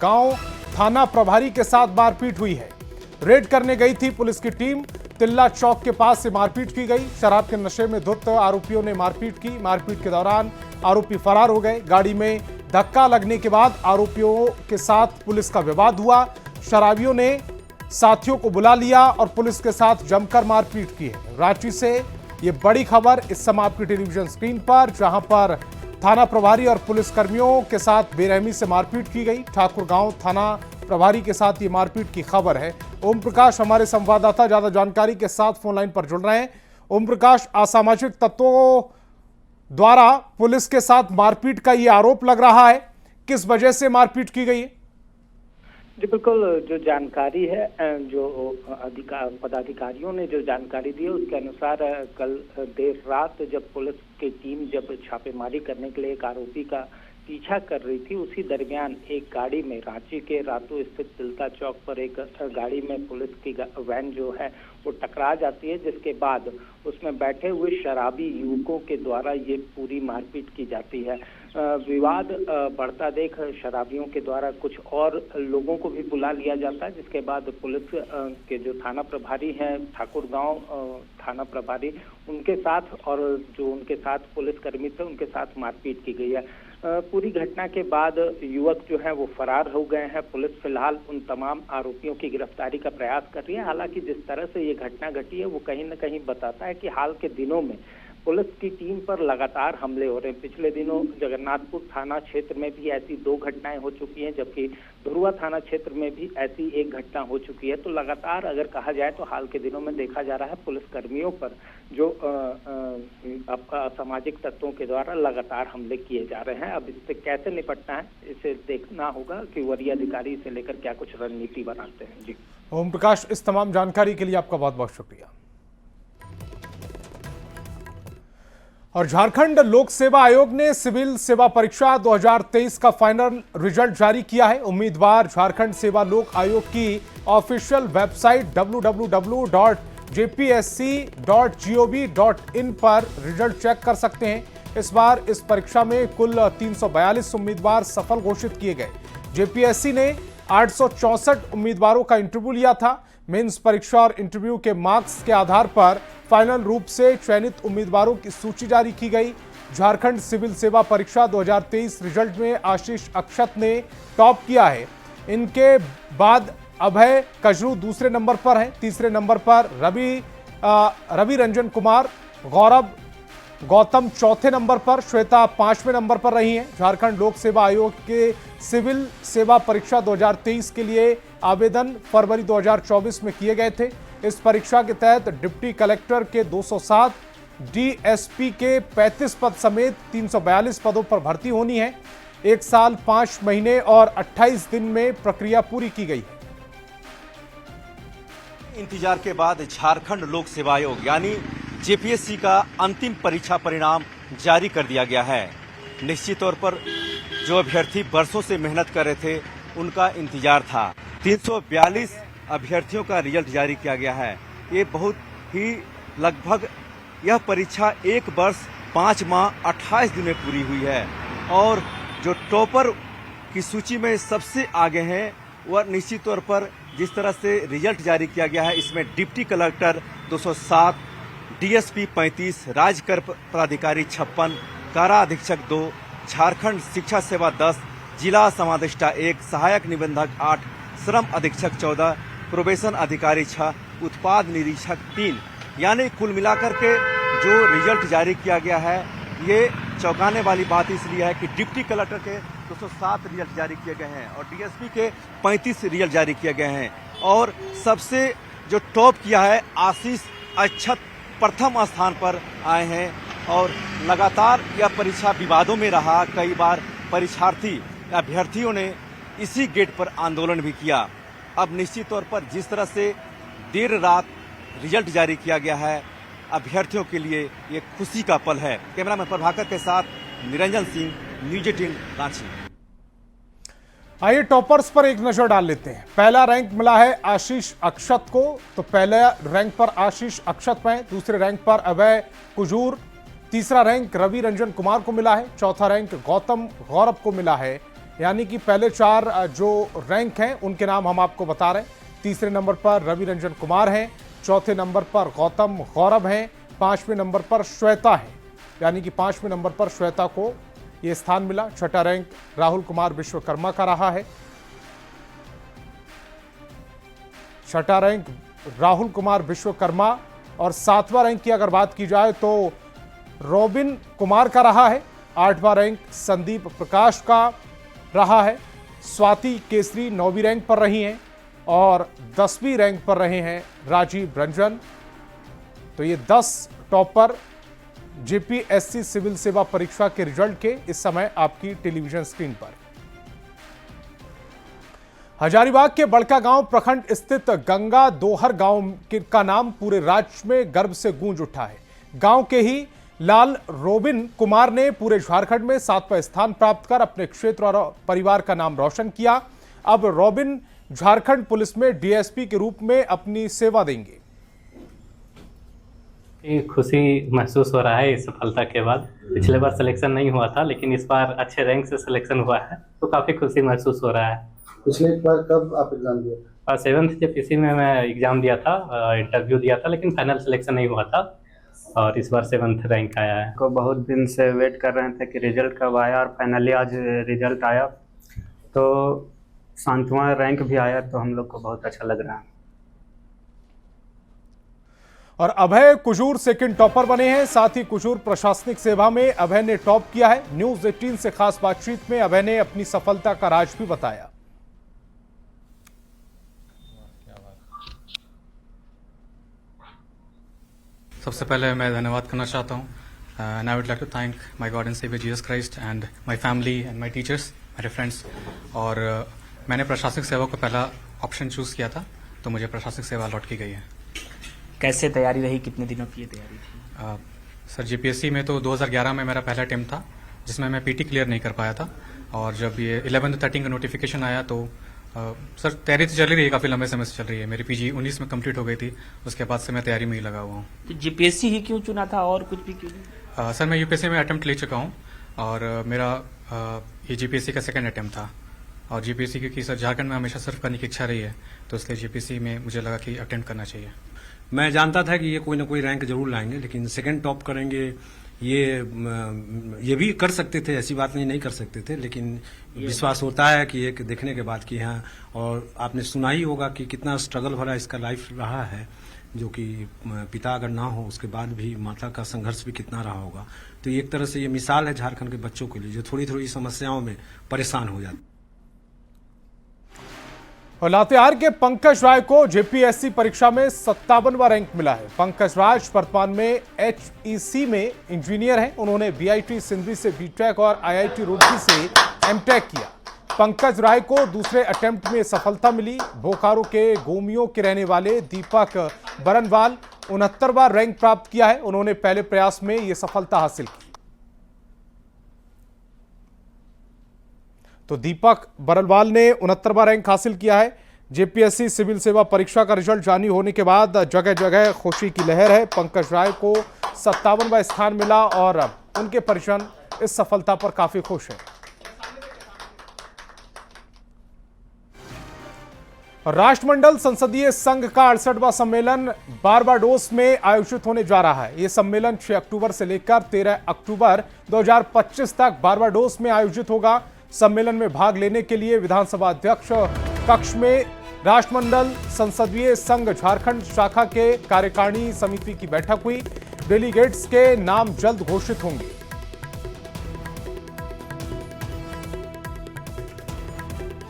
गांव थाना प्रभारी के साथ मारपीट हुई है। रेड करने गई थी पुलिस की टीम, तिल्ला चौक के पास से मारपीट की गई। शराब के नशे में धुत आरोपियों ने मारपीट की। मारपीट के दौरान आरोपी फरार हो गए। गाड़ी में धक्का लगने के बाद आरोपियों के साथ पुलिस का विवाद हुआ। शराबियों ने साथियों को बुला लिया और पुलिस के साथ जमकर मारपीट की है। रांची से ये बड़ी खबर इस समय आपकी टेलीविजन स्क्रीन पर, जहां पर थाना प्रभारी और पुलिस कर्मियों के साथ बेरहमी से मारपीट की गई। ठाकुरगांव थाना प्रभारी के साथ ये मारपीट की खबर है। ओम प्रकाश हमारे संवाददाता ज्यादा जानकारी के साथ फोन लाइन पर जुड़ रहे हैं। ओम प्रकाश, असामाजिक तत्वों द्वारा पुलिस के साथ मारपीट का ये आरोप लग रहा है, किस वजह से मारपीट की गई है? जी बिल्कुल, जो जानकारी है, जो पदाधिकारियों ने जो जानकारी दी है उसके अनुसार कल देर रात जब पुलिस की टीम जब छापेमारी करने के लिए एक आरोपी का पीछा कर रही थी, उसी दरमियान एक गाड़ी में रांची के रातू स्थित तिलता चौक पर एक गाड़ी में पुलिस की वैन जो है वो टकरा जाती है, जिसके बाद उसमें बैठे हुए शराबी युवकों के द्वारा ये पूरी मारपीट की जाती है। विवाद बढ़ता देख शराबियों के द्वारा कुछ और लोगों को भी बुला लिया जाता है, जिसके बाद पुलिस के जो थाना प्रभारी हैं, ठाकुरगांव थाना प्रभारी, उनके साथ और जो उनके साथ पुलिसकर्मी थे उनके साथ मारपीट की गई है। पूरी घटना के बाद युवक जो है वो फरार हो गए हैं। पुलिस फिलहाल उन तमाम आरोपियों की गिरफ्तारी का प्रयास कर रही है। हालांकि जिस तरह से ये घटना घटी है वो कहीं न कहीं बताता है कि हाल के दिनों में पुलिस की टीम पर लगातार हमले हो रहे हैं। पिछले दिनों जगन्नाथपुर थाना क्षेत्र में भी ऐसी 2 घटनाएं हो चुकी हैं, जबकि धुरुआ थाना क्षेत्र में भी ऐसी एक घटना हो चुकी है। तो लगातार अगर कहा जाए तो हाल के दिनों में देखा जा रहा है पुलिस कर्मियों पर जो असामाजिक तत्वों के द्वारा लगातार हमले किए जा रहे हैं। अब इससे कैसे निपटना है, इसे देखना होगा कि वरीय अधिकारी इसे लेकर क्या कुछ रणनीति बनाते हैं। जी ओम प्रकाश, इस तमाम जानकारी के लिए आपका बहुत बहुत शुक्रिया। और झारखंड लोक सेवा आयोग ने सिविल सेवा परीक्षा 2023 का फाइनल रिजल्ट जारी किया है। उम्मीदवार झारखंड सेवा लोक आयोग की ऑफिशियल वेबसाइट www.jpsc.gov.in पर रिजल्ट चेक कर सकते हैं। इस बार इस परीक्षा में कुल 342 उम्मीदवार सफल घोषित किए गए। जेपीएससी ने 864 उम्मीदवारों का इंटरव्यू लिया था। मेंस परीक्षा और इंटरव्यू के मार्क्स के आधार पर फाइनल रूप से चयनित उम्मीदवारों की सूची जारी की गई। झारखंड सिविल सेवा परीक्षा 2023 रिजल्ट में आशीष अक्षत ने टॉप किया है। इनके बाद अभय कजरू दूसरे नंबर पर हैं। तीसरे नंबर पर रवि रंजन कुमार, गौतम चौथे नंबर पर, श्वेता 5वें नंबर पर रही हैं। झारखंड लोक सेवा आयोग के सिविल सेवा परीक्षा 2023 के लिए आवेदन फरवरी 2024 में किए गए थे। इस परीक्षा के तहत डिप्टी कलेक्टर के 207, डीएसपी के 35 पद समेत 342 पदों पर भर्ती होनी है। 1 साल 5 महीने और 28 दिन में प्रक्रिया पूरी की गई है। इंतजार के बाद झारखंड लोक सेवा आयोग यानी जेपीएससी का अंतिम परीक्षा परिणाम जारी कर दिया गया है। निश्चित तौर पर जो अभ्यर्थी बरसों से मेहनत कर रहे थे उनका इंतजार था। 342 अभ्यर्थियों का रिजल्ट जारी किया गया है। ये बहुत ही लगभग यह परीक्षा 1 वर्ष 5 माह 28 दिन में पूरी हुई है। और जो टॉपर की सूची में सबसे आगे हैं वह निश्चित तौर पर जिस तरह से रिजल्ट जारी किया गया है, इसमें डिप्टी कलेक्टर 207, डीएसपी 35, राजकर पदाधिकारी 56, कारा अधीक्षक 2, झारखंड शिक्षा सेवा 10, जिला समादेष्टा 1, सहायक निबंधक 8, श्रम अधीक्षक 14, प्रोबेशन अधिकारी 6, उत्पाद निरीक्षक 3, यानी कुल मिलाकर के जो रिजल्ट जारी किया गया है ये चौंकाने वाली बात इसलिए है कि डिप्टी कलेक्टर के 207 रिजल्ट जारी किए गए हैं और डीएसपी के 35 रिजल्ट जारी किए गए हैं। और सबसे जो टॉप किया है आशीष अक्षत प्रथम स्थान पर आए हैं। और लगातार यह परीक्षा विवादों में रहा। कई बार परीक्षार्थी अभ्यर्थियों ने इसी गेट पर आंदोलन भी किया। अब निश्चित तौर पर जिस तरह से देर रात रिजल्ट जारी किया गया है, अभ्यर्थियों के लिए ये खुशी का पल है। कैमरामैन प्रभाकर के साथ निरंजन सिंह, न्यूज 18 रांची। आइए टॉपर्स पर एक नजर डाल लेते हैं। पहला रैंक मिला है आशीष अक्षत को, तो पहले रैंक पर आशीष अक्षत में, दूसरे रैंक पर अभय कुजूर, तीसरा रैंक रवि रंजन कुमार को मिला है, चौथा रैंक गौरव को मिला है, यानी कि पहले 4 जो रैंक हैं उनके नाम हम आपको बता रहे हैं। तीसरे नंबर पर रवि रंजन कुमार हैं, चौथे नंबर पर गौतम गौरव हैं, 5वें नंबर पर श्वेता है, यानी कि 5वें नंबर पर श्वेता को यह स्थान मिला। छठा रैंक राहुल कुमार विश्वकर्मा का रहा है। छठा रैंक राहुल कुमार विश्वकर्मा और 7वां रैंक की अगर बात की जाए तो रॉबिन कुमार का रहा है। 8वां रैंक संदीप प्रकाश का रहा है। स्वाति केसरी 9वीं रैंक पर रही हैं और 10वीं रैंक पर रहे हैं राजीव रंजन। तो ये 10 टॉपर जेपीएससी सिविल सेवा परीक्षा के रिजल्ट के इस समय आपकी टेलीविजन स्क्रीन पर। हजारीबाग के बड़का गांव प्रखंड स्थित गंगा दोहर गांव का नाम पूरे राज्य में गर्व से गूंज उठा है। गांव के ही लाल रोबिन कुमार ने पूरे झारखंड में 7वां स्थान प्राप्त कर अपने क्षेत्र और परिवार का नाम रोशन किया। अब रोबिन झारखंड पुलिस में डीएसपी के रूप में अपनी सेवा देंगे। खुशी महसूस हो रहा है इस सफलता के बाद। पिछले बार सिलेक्शन नहीं हुआ था, लेकिन इस बार अच्छे रैंक से सिलेक्शन हुआ है, तो काफी खुशी महसूस हो रहा है। पिछले बार कब आप एग्जाम दिए? 7th जेपीएससी में मैं एग्जाम दिया था, इंटरव्यू दिया था, लेकिन फाइनल सिलेक्शन नहीं हुआ था और इस बार 7th रैंक आया है। को बहुत दिन से वेट कर रहे थे कि रिजल्ट कब आया और फाइनली आज रिजल्ट आया, तो 7वां रैंक भी आया, तो हम लोग को बहुत अच्छा लग रहा है। और अभय कुजूर सेकंड टॉपर बने हैं। साथ ही कुजूर प्रशासनिक सेवा में अभय ने टॉप किया है। न्यूज 18 से खास बातचीत में अभय ने अपनी सफलता का राज भी बताया। सबसे पहले मैं धन्यवाद करना चाहता हूँ and I would like to thank my God and saviour Jesus Christ and my family and my teachers, मेरे फ्रेंड्स। और मैंने प्रशासनिक सेवा को पहला ऑप्शन चूज किया था, तो मुझे प्रशासनिक सेवा अलॉट की गई है। कैसे तैयारी रही, कितने दिनों की ये तैयारी थी? सर जीपीएससी में तो 2011 में मेरा पहला अटेम्प्ट था, जिसमें मैं पीटी क्लियर नहीं कर पाया था। और जब ये 11th 13 का नोटिफिकेशन आया तो सर तैयारी तो चल रही है, काफ़ी लंबे समय से चल रही है। मेरी पीजी 19 में कंप्लीट हो गई थी, उसके बाद से मैं तैयारी में ही लगा हुआ हूँ। तो जीपीएससी ही क्यों चुना था और कुछ भी क्यों नहीं? सर मैं यूपीएससी में अटेम्प्ट ले चुका हूँ और मेरा ये जीपीएससी का सेकंड अटेम्प्ट था। और जीपीएससी क्योंकि सर झारखंड में हमेशा सर्व करने की इच्छा रही है, तो इसलिए जीपीएससी में मुझे लगा कि अटेम्प्ट करना चाहिए। मैं जानता था कि ये कोई ना कोई रैंक जरूर लाएंगे, लेकिन सेकंड टॉप करेंगे ये भी कर सकते थे, ऐसी बात नहीं कर सकते थे, लेकिन विश्वास होता है कि एक देखने के बाद कि हाँ। और आपने सुना ही होगा कि कितना स्ट्रगल भरा इसका लाइफ रहा है, जो कि पिता अगर ना हो उसके बाद भी माता का संघर्ष भी कितना रहा होगा। तो एक तरह से ये मिसाल है झारखंड के बच्चों के लिए, जो थोड़ी थोड़ी समस्याओं में परेशान हो जाते। और लातेहार के पंकज राय को जेपीएससी परीक्षा में 57वां रैंक मिला है। पंकज राज वर्तमान में एचईसी में इंजीनियर हैं। उन्होंने बीआईटी सिंधरी से बीटेक और आईआईटी रुड़की से एमटेक किया। पंकज राय को दूसरे अटेम्प्ट में सफलता मिली। बोकारो के गोमियों के रहने वाले दीपक बरनवाल 69वां रैंक प्राप्त किया है। उन्होंने पहले प्रयास में यह सफलता हासिल की। तो दीपक बरनवाल ने 69वां रैंक हासिल किया है। जेपीएससी सिविल सेवा परीक्षा का रिजल्ट जारी होने के बाद जगह जगह खुशी की लहर है। पंकज राय को 57वां स्थान मिला और उनके परिजन इस सफलता पर काफी खुश हैं। राष्ट्रमंडल संसदीय संघ का 68वां सम्मेलन बारबाडोस में आयोजित होने जा रहा है। यह सम्मेलन 6 अक्टूबर से लेकर 13 अक्टूबर 2025 तक बारबाडोस में आयोजित होगा। सम्मेलन में भाग लेने के लिए विधानसभा अध्यक्ष कक्ष में राष्ट्रमंडल संसदीय संघ झारखंड शाखा के कार्यकारिणी समिति की बैठक हुई। डेलीगेट्स के नाम जल्द घोषित होंगे।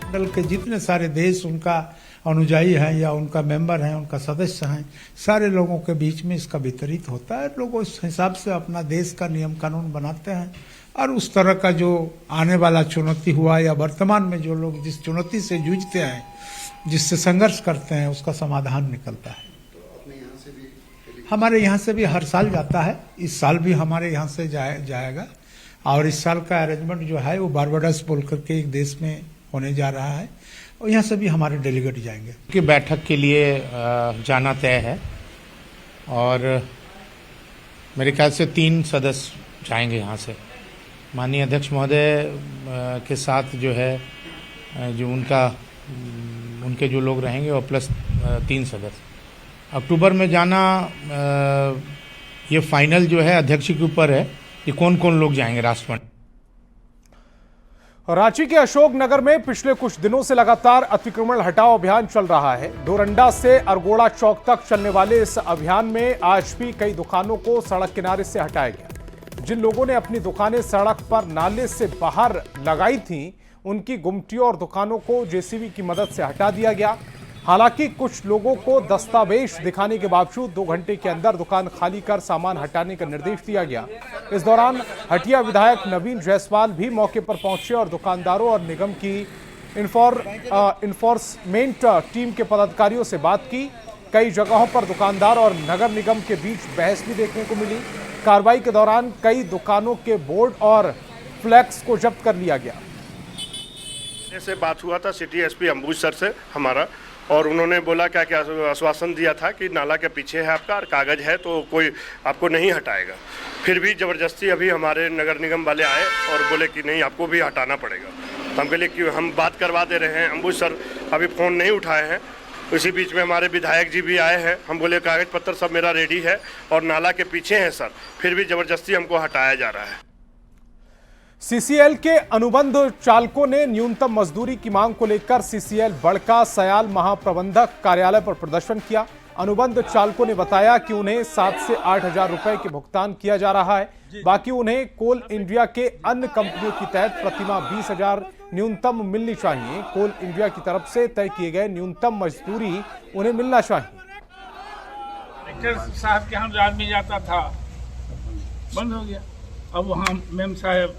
मंडल के जितने सारे देश उनका अनुयायी हैं या उनका मेंबर हैं, उनका सदस्य हैं, सारे लोगों के बीच में इसका वितरित होता है। लोग उस हिसाब से अपना देश का नियम कानून बनाते हैं और उस तरह का जो आने वाला चुनौती हुआ या वर्तमान में जो लोग जिस चुनौती से जूझते हैं, जिससे संघर्ष करते हैं, उसका समाधान निकलता है। हमारे यहाँ से भी हर साल जाता है। इस साल भी हमारे यहाँ से जाएगा और इस साल का अरेंजमेंट जो है वो बारबाडोस बोल करके एक देश में होने जा रहा है और यहाँ से भी हमारे डेलीगेट जाएंगे। की बैठक के लिए जाना तय है और मेरे ख्याल से 3 सदस्य जाएंगे यहाँ से माननीय अध्यक्ष महोदय के साथ जो है जो उनके जो लोग रहेंगे वो प्लस 3 सदस्य। अक्टूबर में जाना ये फाइनल जो है अध्यक्ष के ऊपर है कि कौन कौन लोग जाएंगे राष्ट्रमंडल। रांची के अशोक नगर में पिछले कुछ दिनों से लगातार अतिक्रमण हटाओ अभियान चल रहा है। डोरंडा से अरगोड़ा चौक तक चलने वाले इस अभियान में आज भी कई दुकानों को सड़क किनारे से हटाया गया। जिन लोगों ने अपनी दुकानें सड़क पर नाले से बाहर लगाई थीं, उनकी गुमटियों और दुकानों को जेसीबी की मदद से हटा दिया गया। हालांकि कुछ लोगों को दस्तावेज दिखाने के बावजूद 2 घंटे के अंदर दुकान खाली कर सामान हटाने का निर्देश दिया गया। इस दौरान हटिया विधायक नवीन जायसवाल भी मौके पर पहुंचे और दुकानदारों और निगम की इन्फोर्समेंट टीम के पदाधिकारियों से बात की। कई जगहों पर दुकानदार और नगर निगम के बीच बहस भी देखने को मिली। कार्रवाई के दौरान कई दुकानों के बोर्ड और फ्लैक्स को जब्त कर लिया गया। से बात हुआ था सिटी एसपी अंबुज सर से हमारा, और उन्होंने बोला क्या क्या आश्वासन दिया था कि नाला के पीछे है आपका और कागज है तो कोई आपको नहीं हटाएगा। फिर भी ज़बरदस्ती अभी हमारे नगर निगम वाले आए और बोले कि नहीं आपको भी हटाना पड़ेगा। तो हम बोले कि हम बात करवा दे रहे हैं। अंबुज सर अभी फ़ोन नहीं उठाए हैं। उसी बीच में हमारे विधायक जी भी आए हैं। हम बोले कागज पत्र सब मेरा रेडी है और नाला के पीछे है सर, फिर भी ज़बरदस्ती हमको हटाया जा रहा है। सीसीएल के अनुबंध चालकों ने न्यूनतम मजदूरी की मांग को लेकर सीसीएल बड़का सयाल महाप्रबंधक कार्यालय पर प्रदर्शन किया। अनुबंध चालकों ने बताया कि उन्हें 7 से 8 हजार रुपए के भुगतान किया जा रहा है, बाकी उन्हें कोल इंडिया के अन्य कंपनियों की तहत प्रतिमाह 20,000 न्यूनतम मिलनी चाहिए। कोल इंडिया की तरफ से तय किए गए न्यूनतम मजदूरी उन्हें मिलना चाहिए। कलेक्टर साहब के यहाँ जो आदमी जाता था बंद हो गया, अब वहाँ मेम साहब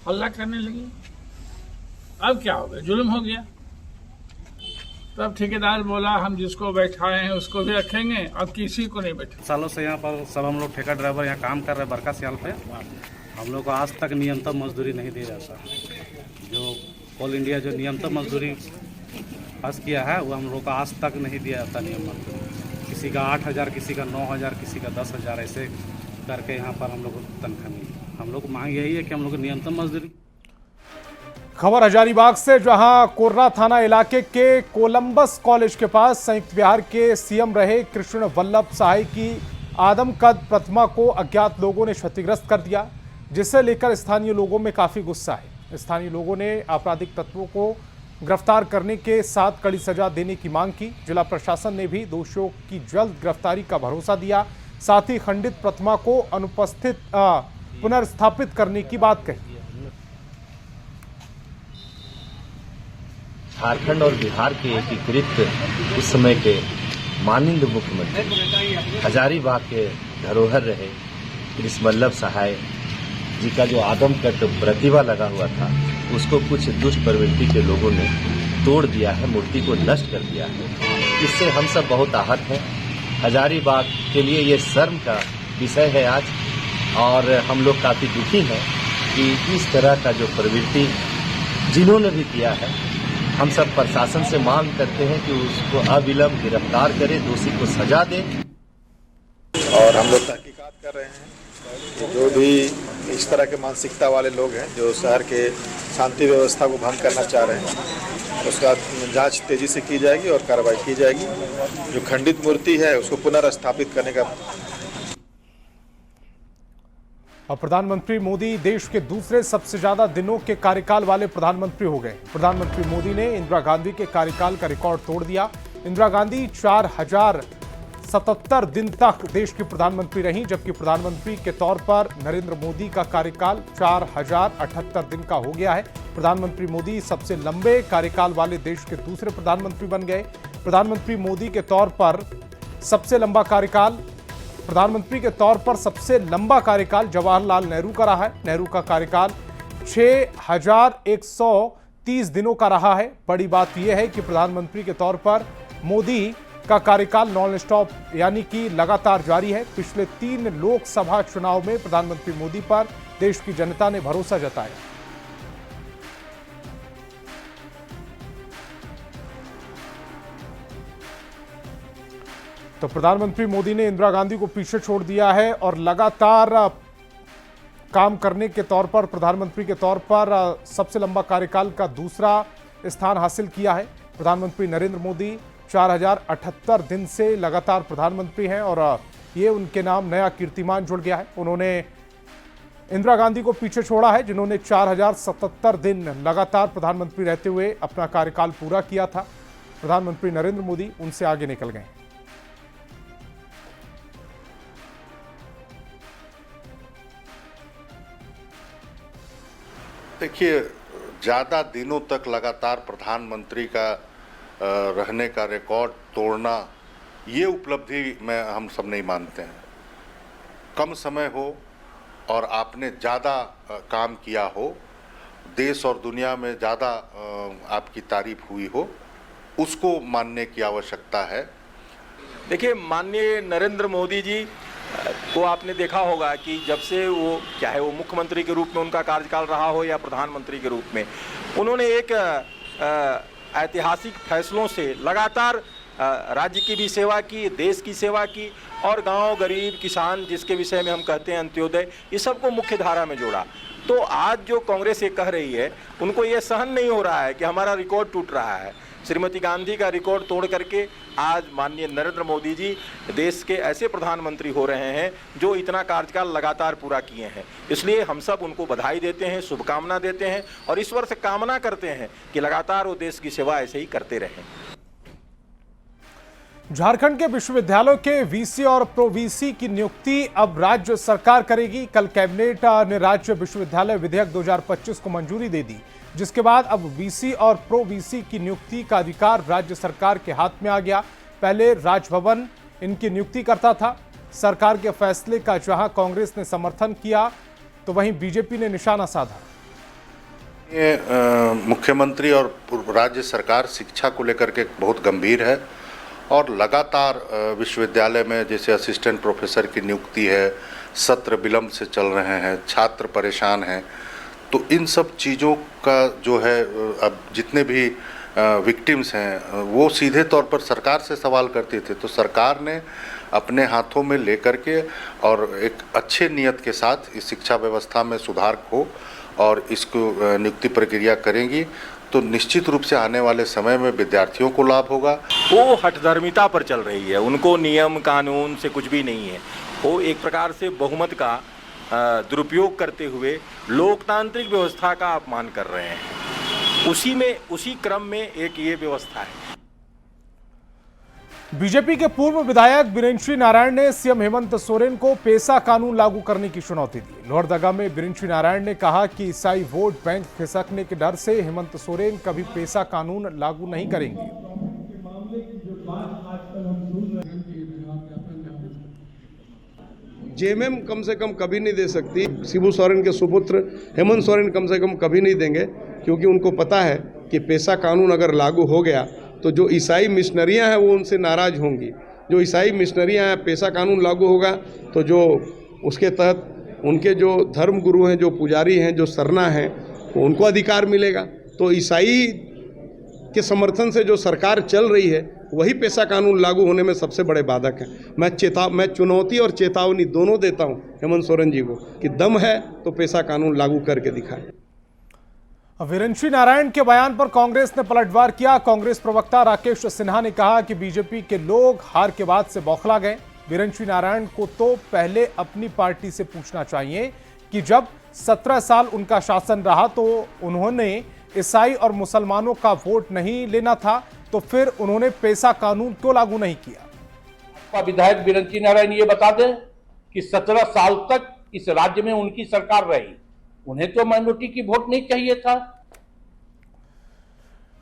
हल्ला करने लगी। अब क्या हो गया, जुल्म हो गया। तब ठेकेदार बोला हम जिसको बैठाए हैं उसको भी रखेंगे, अब किसी को नहीं बैठे। सालों से यहाँ पर सब हम लोग ठेका ड्राइवर यहाँ काम कर रहे हैं बरका सियाल पे। हम लोग को आज तक न्यूनतम मजदूरी नहीं दी जाता। जो कोल इंडिया जो न्यूनतम मजदूरी पास किया है वो हम लोग को आज तक नहीं दिया जाता नियम मजदूरी। किसी का 8,000, किसी का 9,000, किसी का 10,000 ऐसे करके यहाँ पर हम लोग को तनख्वाह मिली। हम लोग को मांग यही है कि हम लोग को न्यूनतम मजदूरी। खबर हजारीबाग से, जहां कोर्रा थाना इलाके के कोलंबस कॉलेज के पास संयुक्त बिहार के सीएम रहे कृष्ण वल्लभ सहाय की आदमकद प्रतिमा को अज्ञात लोगों ने क्षतिग्रस्त कर दिया, जिसे लेकर स्थानीय लोगों में काफी गुस्सा है। स्थानीय लोगों ने आपराधिक तत्वों को गिरफ्तार करने के साथ कड़ी सजा देने की मांग की। जिला प्रशासन ने भी दोषियों की जल्द गिरफ्तारी का भरोसा दिया, साथ ही खंडित प्रतिमा को अनुपस्थित पुनर्स्थापित करने की बात कही। झारखंड और बिहार के एकीकृत उस समय के माननीय मुख्यमंत्री हजारीबाग के धरोहर रहे कृष्ण वल्लभ सहाय जी का जो आदमकद प्रतिमा लगा हुआ था, उसको कुछ दुष्ट प्रवृत्ति के लोगों ने तोड़ दिया है, मूर्ति को नष्ट कर दिया है। इससे हम सब बहुत आहत हैं। हजारीबाग के लिए ये शर्म का विषय है आज, और हम लोग काफी दुखी हैं कि इस तरह का जो प्रवृत्ति जिन्होंने भी किया है, हम सब प्रशासन से मांग करते हैं कि उसको अविलंब गिरफ्तार करे, दोषी को सजा दे। और हम लोग तहकीकात कर रहे हैं कि जो भी इस तरह के मानसिकता वाले लोग हैं जो शहर के शांति व्यवस्था को भंग करना चाह रहे हैं, उसका जांच तेजी से की जाएगी और कार्रवाई की जाएगी। जो खंडित मूर्ति है उसको पुनर्स्थापित करने का। और प्रधानमंत्री मोदी देश के दूसरे सबसे ज्यादा दिनों के कार्यकाल वाले प्रधानमंत्री हो गए। प्रधानमंत्री मोदी ने इंदिरा गांधी के कार्यकाल का रिकॉर्ड तोड़ दिया। इंदिरा गांधी 4077 दिन तक देश की प्रधानमंत्री रहीं, जबकि प्रधानमंत्री के तौर पर नरेंद्र मोदी का कार्यकाल 4078 दिन का हो गया है। प्रधानमंत्री मोदी सबसे लंबे कार्यकाल वाले देश के दूसरे प्रधानमंत्री बन गए। प्रधानमंत्री मोदी के तौर पर सबसे लंबा कार्यकाल प्रधानमंत्री के तौर पर सबसे लंबा कार्यकाल जवाहरलाल नेहरू का रहा है। नेहरू का कार्यकाल 6130 दिनों का रहा है। बड़ी बात यह है कि प्रधानमंत्री के तौर पर मोदी का कार्यकाल नॉन स्टॉप यानी कि लगातार जारी है। पिछले 3 लोकसभा चुनाव में प्रधानमंत्री मोदी पर देश की जनता ने भरोसा जताया। तो प्रधानमंत्री मोदी ने इंदिरा गांधी को पीछे छोड़ दिया है और लगातार काम करने के तौर पर, प्रधानमंत्री के तौर पर सबसे लंबा कार्यकाल का दूसरा स्थान हासिल किया है। प्रधानमंत्री नरेंद्र मोदी 4078 दिन से लगातार प्रधानमंत्री हैं और ये उनके नाम नया कीर्तिमान जुड़ गया है। उन्होंने इंदिरा गांधी को पीछे छोड़ा है, जिन्होंने 4077 दिन लगातार प्रधानमंत्री रहते हुए अपना कार्यकाल पूरा किया था। प्रधानमंत्री नरेंद्र मोदी उनसे आगे निकल गए। देखिए, ज़्यादा दिनों तक लगातार प्रधानमंत्री का रहने का रिकॉर्ड तोड़ना, ये उपलब्धि में हम सब नहीं मानते हैं। कम समय हो और आपने ज़्यादा काम किया हो, देश और दुनिया में ज़्यादा आपकी तारीफ हुई हो, उसको मानने की आवश्यकता है। देखिए, माननीय नरेंद्र मोदी जी को आपने देखा होगा कि जब से वो, चाहे वो मुख्यमंत्री के रूप में उनका कार्यकाल रहा हो या प्रधानमंत्री के रूप में, उन्होंने एक ऐतिहासिक फैसलों से लगातार राज्य की भी सेवा की, देश की सेवा की और गांव, गरीब, किसान, जिसके विषय में हम कहते हैं अंत्योदय, इस सबको मुख्य धारा में जोड़ा। तो आज जो कांग्रेस ये कह रही है, उनको ये सहन नहीं हो रहा है कि हमारा रिकॉर्ड टूट रहा है। श्रीमती गांधी का रिकॉर्ड तोड़ करके आज माननीय नरेंद्र मोदी जी देश के ऐसे प्रधानमंत्री हो रहे हैं जो इतना कार्यकाल लगातार पूरा किए हैं। इसलिए हम सब उनको बधाई देते हैं, शुभकामना देते हैं और ईश्वर से कामना करते हैं कि लगातार वो देश की सेवा ऐसे ही करते रहें। झारखंड के विश्वविद्यालयों के वीसी और प्रो वीसी की नियुक्ति अब राज्य सरकार करेगी। कल कैबिनेट ने राज्य विश्वविद्यालय विधेयक 2025 को मंजूरी दे दी, जिसके बाद अब वीसी और प्रो वीसी की नियुक्ति का अधिकार राज्य सरकार के हाथ में आ गया। पहले राजभवन इनकी नियुक्ति करता था। सरकार के फैसले का जहां कांग्रेस ने समर्थन किया, तो वहीं बीजेपी ने निशाना साधा। ये मुख्यमंत्री और राज्य सरकार शिक्षा को लेकर के बहुत गंभीर है और लगातार विश्वविद्यालय में जैसे असिस्टेंट प्रोफेसर की नियुक्ति है, सत्र विलंब से चल रहे हैं, छात्र परेशान हैं। तो इन सब चीज़ों का जो है, अब जितने भी विक्टिम्स हैं वो सीधे तौर पर सरकार से सवाल करते थे, तो सरकार ने अपने हाथों में लेकर के और एक अच्छे नियत के साथ इस शिक्षा व्यवस्था में सुधार हो और इसको नियुक्ति प्रक्रिया करेंगी, तो निश्चित रूप से आने वाले समय में विद्यार्थियों को लाभ होगा। वो हठधर्मिता पर चल रही है, उनको नियम कानून से कुछ भी नहीं है। वो एक प्रकार से बहुमत का दुरुपयोग करते हुए लोकतांत्रिक व्यवस्था का अपमान कर रहे हैं। उसी क्रम में एक ये व्यवस्था है। बीजेपी के पूर्व विधायक बिरेंची नारायण ने सीएम हेमंत सोरेन को पेसा कानून लागू करने की चुनौती दी। लोहरदगा में बिरेंची नारायण ने कहा कि ईसाई वोट बैंक खिसकने के डर से हेमंत सोरेन कभी पेसा कानून लागू नहीं करेंगे। जेएमएम कम से कम कभी नहीं दे सकती, शिबू सोरेन के सुपुत्र हेमंत सोरेन कम से कम कभी नहीं देंगे, क्योंकि उनको पता है कि पेशा कानून अगर लागू हो गया तो जो ईसाई मिशनरियां हैं वो उनसे नाराज होंगी। जो ईसाई मिशनरियां हैं, पेशा कानून लागू होगा तो जो उसके तहत उनके जो धर्म गुरु हैं, जो पुजारी हैं, जो सरना हैं, तो उनको अधिकार मिलेगा। तो ईसाई के समर्थन से जो सरकार चल रही है वही पेशा कानून लागू होने में सबसे बड़े बाधक है। मैं चुनौती और चेतावनी दोनों देता हूं हेमंत सोरेन जी को कि दम है तो पेशा कानून लागू करके दिखाएं। बिरेंची नारायण के बयान पर कांग्रेस ने पलटवार किया। कांग्रेस प्रवक्ता राकेश सिन्हा ने कहा कि बीजेपी के लोग हार के बाद से बौखला गए। बिरेंची नारायण को तो पहले अपनी पार्टी से पूछना चाहिए कि जब 17 साल उनका शासन रहा तो उन्होंने ईसाई और मुसलमानों का वोट नहीं लेना था, तो फिर उन्होंने पेशा कानून क्यों लागू नहीं किया। भाजपा विधायक बिरेंची नारायण ये बता दें कि 17 साल तक इस राज्य में उनकी सरकार रही, उन्हें तो माइनॉरिटी की वोट नहीं चाहिए था।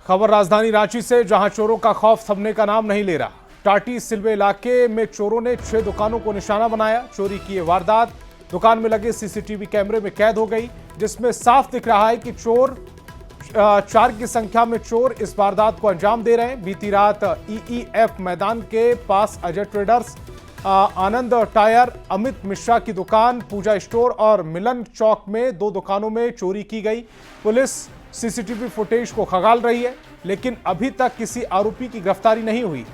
खबर राजधानी रांची से, जहां चोरों का खौफ थमने का नाम नहीं ले रहा। टाटी सिलवे इलाके में चोरों ने 6 दुकानों को निशाना बनाया। चोरी की वारदात दुकान में लगे सीसीटीवी कैमरे में कैद हो गई, जिसमें साफ दिख रहा है कि 4 की संख्या में चोर इस वारदात को अंजाम दे रहे हैं। बीती रात ईईएफ मैदान के पास अजय ट्रेडर्स, आनंद टायर, अमित मिश्रा की दुकान, पूजा स्टोर और मिलन चौक में 2 दुकानों में चोरी की गई। पुलिस सीसीटीवी फुटेज को खंगाल रही है, लेकिन अभी तक किसी आरोपी की गिरफ्तारी नहीं हुई।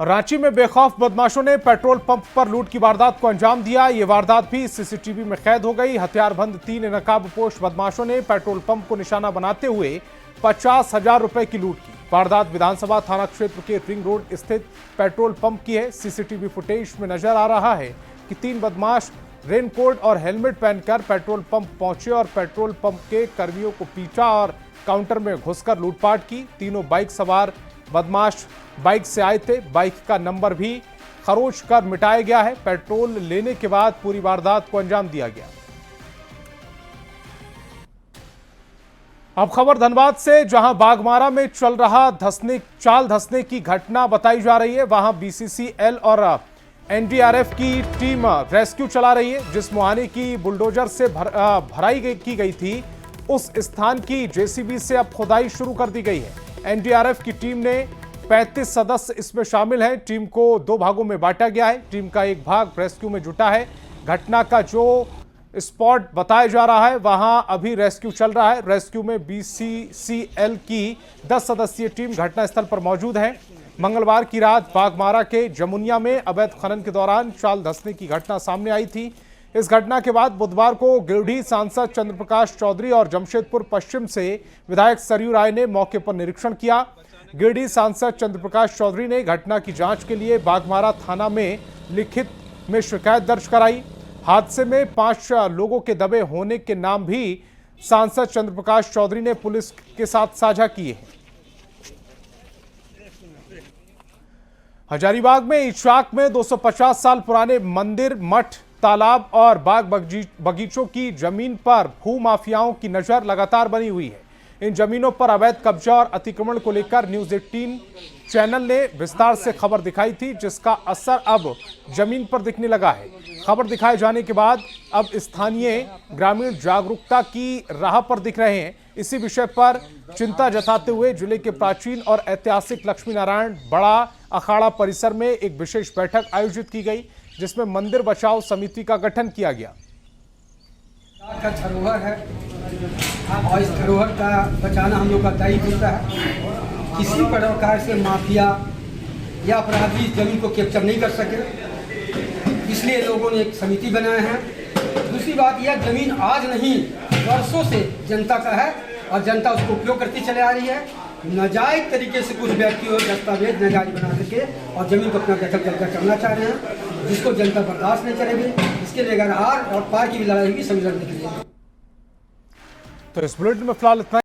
रांची में बेखौफ बदमाशों ने पेट्रोल पंप पर लूट की वारदात को अंजाम दिया। ये वारदात भी सीसीटीवी में कैद हो गई। हथियारबंद 3 नकाबपोश बदमाशों ने पेट्रोल पंप को निशाना बनाते हुए 50,000 रुपए की लूट की। वारदात विधानसभा थाना क्षेत्र के रिंग रोड स्थित पेट्रोल पंप की है। सीसीटीवी फुटेज में नजर आ रहा है कि 3 बदमाश रेनकोट और हेलमेट पहनकर पेट्रोल पंप पहुंचे और पेट्रोल पंप के कर्मियों को पीटा और काउंटर में घुसकर लूटपाट की। तीनों बाइक सवार बदमाश बाइक से आए थे। बाइक का नंबर भी खरोच कर मिटाया गया है। पेट्रोल लेने के बाद पूरी वारदात को अंजाम दिया गया। अब खबर धनबाद से, जहां बागमारा में चल रहा चाल धंसने की घटना बताई जा रही है। वहां बीसीसीएल और एनडीआरएफ की टीम रेस्क्यू चला रही है। जिस मुहाने की बुलडोजर से भराई की गई थी, उस स्थान की जेसीबी से अब खुदाई शुरू कर दी गई है। एनडीआरएफ की टीम ने 35 सदस्य इसमें शामिल हैं। टीम को 2 भागों में बांटा गया है। टीम का एक भाग रेस्क्यू में जुटा है। घटना का जो स्पॉट बताया जा रहा है, वहां अभी रेस्क्यू चल रहा है। रेस्क्यू में बीसीसीएल की 10 सदस्यीय टीम घटनास्थल पर मौजूद है। मंगलवार की रात बागमारा के जमुनिया में अवैध खनन के दौरान चाल धंसने की घटना सामने आई थी। इस घटना के बाद बुधवार को गिरिडीह सांसद चंद्रप्रकाश चौधरी और जमशेदपुर पश्चिम से विधायक सरयू राय ने मौके पर निरीक्षण किया। गिरिडीह सांसद चंद्रप्रकाश चौधरी ने घटना की जांच के लिए बागमारा थाना में लिखित में शिकायत दर्ज कराई। हादसे में 5 लोगों के दबे होने के नाम भी सांसद चंद्रप्रकाश चौधरी ने पुलिस के साथ साझा किए हैं। हजारीबाग में इशाक में 250 साल पुराने मंदिर, मठ, तालाब और बाग बगीचों की जमीन पर भू माफियाओं की नजर लगातार बनी हुई है। इन जमीनों पर अवैध कब्जा और अतिक्रमण को लेकर न्यूज 18 चैनल ने विस्तार से खबर दिखाई थी, जिसका असर अब जमीन पर दिखने लगा है। खबर दिखाए जाने के बाद अब स्थानीय ग्रामीण जागरूकता की राह पर दिख रहे हैं। इसी विषय पर चिंता जताते हुए जिले के प्राचीन और ऐतिहासिक लक्ष्मी नारायण बड़ा अखाड़ा परिसर में एक विशेष बैठक आयोजित की गई, जिसमें मंदिर बचाओ समिति का गठन किया गया। का धरोहर है और इस धरोहर का बचाना हम लोग का दायित्व होता है। किसी प्रकार से माफिया या अपराधी जमीन को कैप्चर नहीं कर सके, इसलिए लोगों ने एक समिति बनाया है। दूसरी बात यह, जमीन आज नहीं वर्षों से जनता का है और जनता उसको उपयोग करती चले आ रही है। नाजायज तरीके से कुछ व्यक्ति और दस्तावेज नाजायज बना सके और जमीन को अपना दखल कब्जा करना चाह रहे हैं, जिसको जनता बर्दाश्त नहीं करेगी। इसके लिए अगर आर और पार की भी लड़ाई होगी, सभी लड़ने के लिए। तो इस बुलेटिन में फिलहाल इतना।